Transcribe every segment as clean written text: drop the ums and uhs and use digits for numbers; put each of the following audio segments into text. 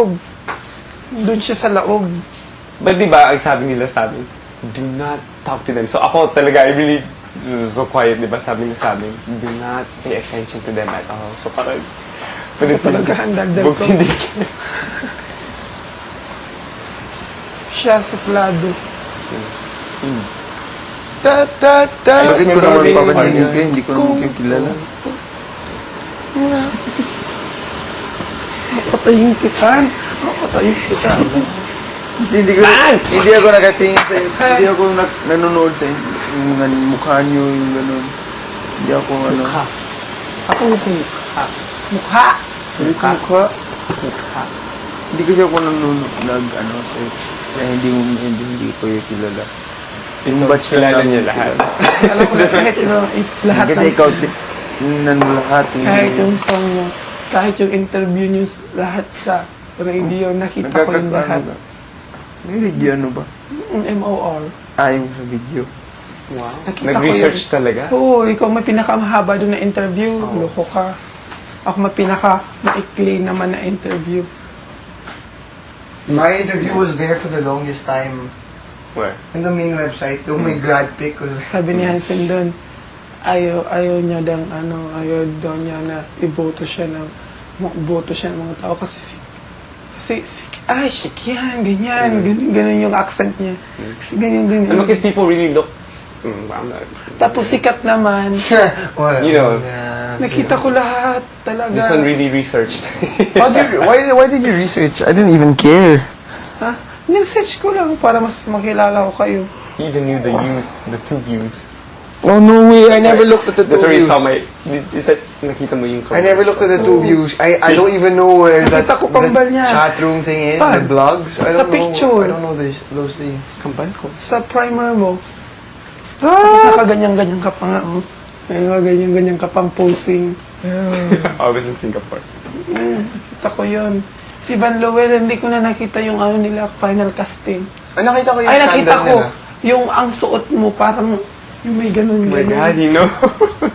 loob. Doon siya sa loob. But di ba, ang sabi nila sa amin, do not talk to them. So ako talaga, I really, so quiet, di ba, sabi nila sa amin, do not pay attention to them at all. So parang, pwede sila, Talaga, ang dagdag bugs ko. hindi. Siya suplado. Ta ta ta. Bakit ko naman papansin ka? Hindi ko naman kayo kilala. Mapatayin kita. Mapatayin kita. Hindi ako nakatingin sa iyo. Hindi ako nanonood sa inyo. Yung mukha niyo, yung gano'n. Hindi ako ano. Ako gusto mukha. Mukha. Mukha. Hindi kasi ako nanonood, sa iyo. Kaya hindi ko yung kilala. Yung batch Kilala niya lahat. Alam ko na kahit lahat Kasi ng ikaw, lahat. kahit yung song mo, kahit yung interview niyo lahat sa radio, nakita ko yung lahat. May video ano ba? MOR. Yung sa video. Wow. Nakita Nag-research ko talaga? Oo, ikaw may pinakamahaba doon na interview. Loko ka. Ako may pinaka-maikli naman na interview. My interview was there for the longest time. Where? In the main website, yung may grad pic was Sabi ni Hansen doon, ayaw niya ayaw daw niya na iboto siya ng mga tao kasi shik yan, ganyan, ganun yung accent niya. Ganyan. And because people really look, Tapos sikat naman, well, you know, nakita ko lahat talaga. this one really researched. Why did you research? I didn't even care. Ha? Nag-search ko lang para mas makilala ko kayo. He even knew the two views. Oh, no way. I never looked at the two That's where you views. saw my, is that, nakita mo yung I never looked at the two views. I don't even know where that Nakita ko pambal niya. chat room thing is, Saan? the blogs. I Sa don't know. picture. I don't know those things. Kambal ko. Sa primer mo. Tapos nakaganyan-ganyan ka pa nga, oh. Nakaganyan-ganyan ka pang posing. I was in Singapore. Kita ko yun. Si Van Lowell, hindi ko na nakita yung nila, final casting. Nakita ko yung Ay, nakita scandal ko. nila. Yung ang suot mo, parang yung may ganun. Oh my God, you know?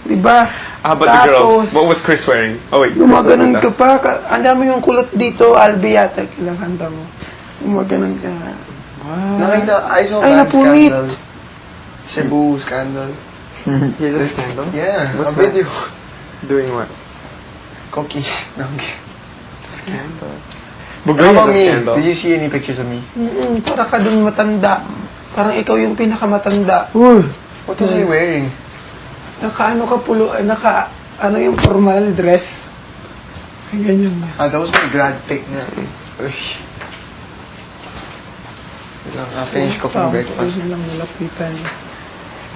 Diba? How about the girls? What was Chris wearing? Oh wait, Chris Gumaganon was ka with us. pa. Ang dami yung kulot dito, Albi yata. Kailang kanta mo. Gumaganon ka. Nakita, I saw Ay, that napunit. scandal. Cebu scandal. Here's a scandal? Yeah, What's a video. Doing what? Cookie. Scandal. How Bugoy about is a me? scandal. Did you see any pictures of me? Para ka dun matanda. Parang ikaw yung pinakamatanda. What was he wearing? Naka-ano ka pulo, ano yung formal dress. Ay, ganyan na. That was my grad pic na. Finish cooking breakfast. Pwede lang malapitan.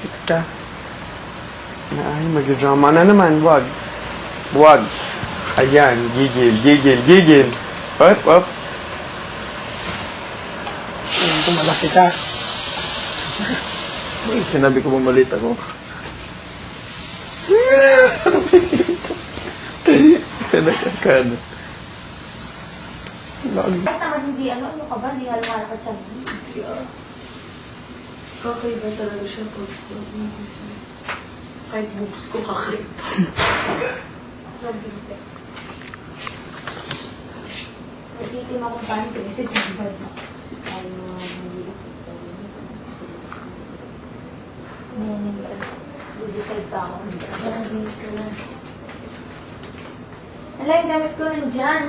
Sit ka. Ay, magdrama na naman. Wag. Wag. Ayan, gigil. Up. Ayun, tumalaki ka. Sinabi ko bang malit ako? Kanakakano. Kahit naman hindi, ano ka ba? Hindi halong ka siya. Kakaiba talaga siya pag kahit boobs ko kakaiba. Rabinte. Nagtitim akong panty kasi sibad. Ay, mga nalilikit sa decide ka ako. Parang bilis ko na. Ala, yung gamit ko nandyan.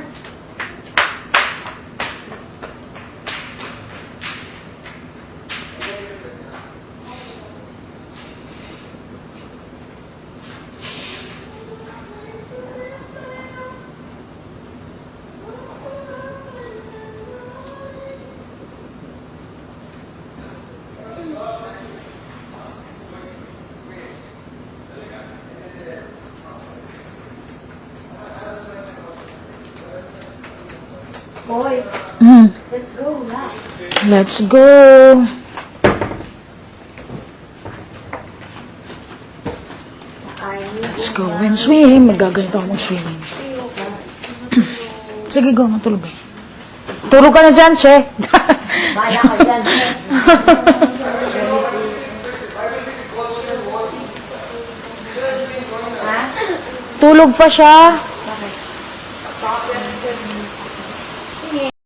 Boy, let's go na. Let's go. Let's go and swim. Magaganito ako mag-swimming. Sige, go. Matulog ka. Tulog ka na dyan, che. Bala ka dyan. Tulog pa siya.